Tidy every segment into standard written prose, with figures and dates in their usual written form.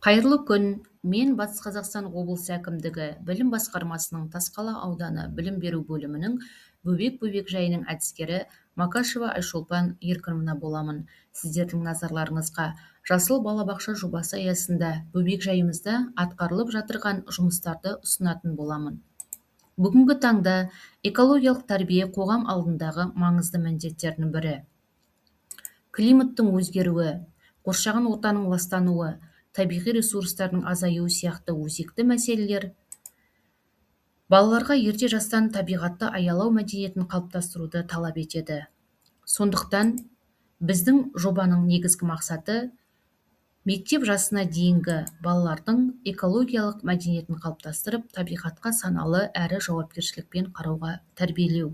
Қайырлы күн. Мен Батыс Қазақстан облысы әкімдігі білім басқармасының Тасқала ауданы білім беру бөлімінің бөбек жайының әдіскері Макашева Айшолпан Еркінівна боламын. Сіздердің назарларыңызға Жасыл балабақша жобасы аясында бөбек жайымызда атқарылып жатырған жұмыстарды ұсынатын боламын. Бүгінгі таңда экологиялық тәрбие қоғам алдындағы маңызды міндеттердің бірі. Климаттың өзгеруі, қоршаған ортаның ластануы, табиғи ресурстардың азаюы сияқты өзекті мәселелер балаларға ерте жастан табиғатты аялау мәдениетін қалыптастыруды талап етеді. Сондықтан біздің жобаның негізгі мақсаты мектеп жасына дейінгі балалардың экологиялық мәдениетін қалыптастырып, табиғатқа саналы әрі жауапкершілікпен қарауға тәрбиелеу.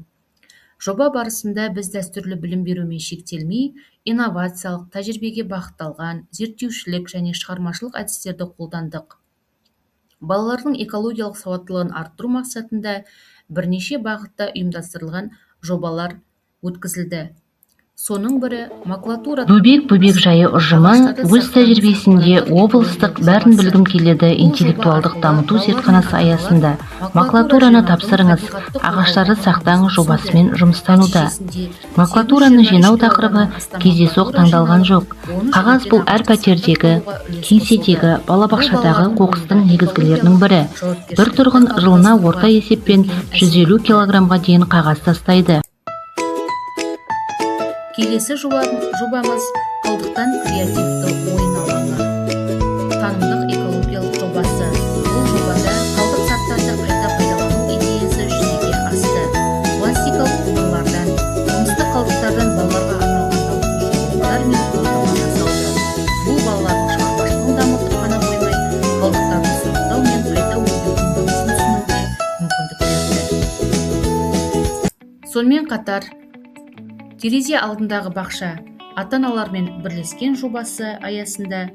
Жоба барысында біз дәстүрлі білім берумен шектелмей, инновациялық, тәжірибеге бағытталған, зерттеушілік және шығармашылық әдістерді қолдандық. Балалардың экологиялық сауаттылығын арттыру мақсатында бірнеше бағытта ұйымдастырылған жобалар өткізілді. Соның бірі макулатура. Бөбек жайы ұжымы өз тәжірибесінде облыстық бәрін білгім келеді интеллектуалдық дамыту зертханасы аясында макулатураны тапсырыңыз, ағаштарды сақтаңыз жобасымен жұмыстануда. Макулатураны жинау тақырыбы кездейсоқ таңдалған жоқ. Қағаз бұл әр пәтердегі, кеңседегі, балабақшадағы қоқыстың негізгілерінің бірі. Бір тұрғын жылына орта есеппен 150 килограммға дейін қағаз тастайды. Келесі жобамыз қалдықтан креативті ойын алаңы. Танымдық экологиялық жобасы. Бұл жобада қалдық заттарды қайта пайдалану идеясы жүзеге асты. Пластикалық құбырлардан, тұрмыстық қалдықтардан балаларға арналған ойындар мен қорытпалар жасалды. Бұл балалардың шығармашылығын дамытып қана қоймай, қалдықтарды сұрыптау мен қайта өңдеудің дұрысын түсінуге мүмкіндік берді. Сонымен қатар терезе алдындағы бақша ата-аналармен бірлескен жобасы аясында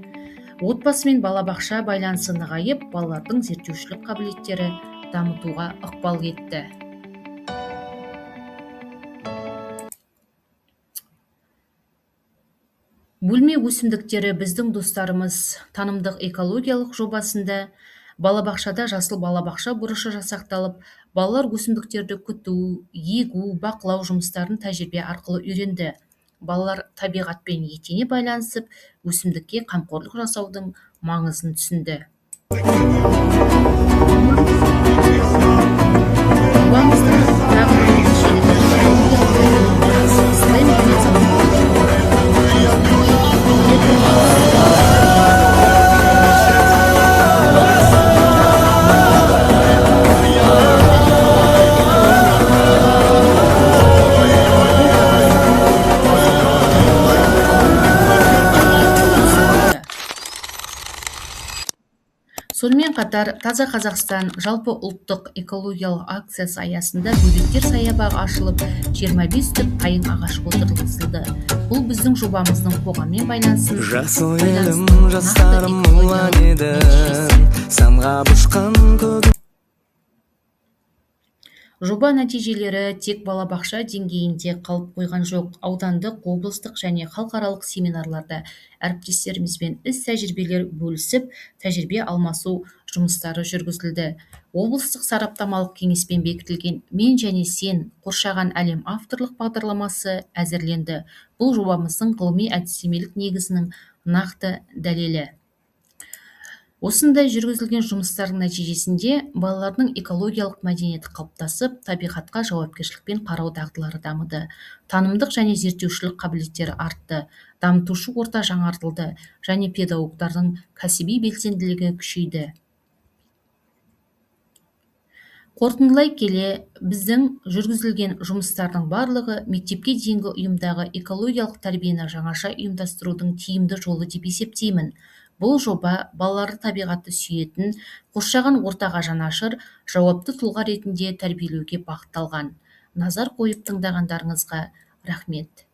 отбасы мен балабақша байланысы нығайып, балалардың зерттеушілік қабілеттері дамытуға ықпал етті. Бөлме өсімдіктері біздің достарымыз танымдық экологиялық жобасында балабақшада жасыл балабақша бұрышы жасақталып, балалар өсімдіктерді күту, егу, бақылау жұмыстарын тәжірибе арқылы үйренді. Балалар табиғатпен етене байланысып, өсімдікке қамқорлық жасаудың маңызын түсінді. Сонымен қатар Таза Қазақстан жалпы ұлттық экологиялық акциясы аясында бөбектер саябағы ашылып, 25 түп қайың ағашы отырғызылды. Бұл біздің жобамыздың қоғаммен байланысын. Жасыл елім, жастарым ұлан еді, самға бұшқан көк. Жоба нәтижелері тек балабақша деңгейінде қалып қойған жоқ. Аудандық, облыстық және халықаралық семинарларда әріптестерімізбен іс тәжірибелер бөлісіп, тәжірибе алмасу жұмыстары жүргізілді. Облыстық сараптамалық кеңеспен бекітілген «Мен және сен. Қоршаған әлем» авторлық бағдарламасы әзірленді. Бұл жобамыздың ғылыми әдістемелік негізінің нақты дәлелі. Осындай жүргізілген жұмыстардың нәтижесінде балалардың экологиялық мәдениеті қалыптасып, табиғатқа жауапкершілікпен қарау дағдылары дамыды. Танымдық және зерттеушілік қабілеттері артты, дамытушы орта жаңартылды және педагогтардың кәсіби белсенділігі күшейді. Қорытындылай келе, біздің жүргізілген жұмыстардың барлығы мектепке дейінгі ұйымдағы экологиялық тәрбиені жаңаша ұйымдастырудың тиімді жолы деп есептеймін. Бұл жоба балаларды табиғатты сүйетін, қоршаған ортаға жанашыр, жауапты тұлға ретінде тәрбиелеуге бағытталған. Назар қойып тыңдағандарыңызға рахмет.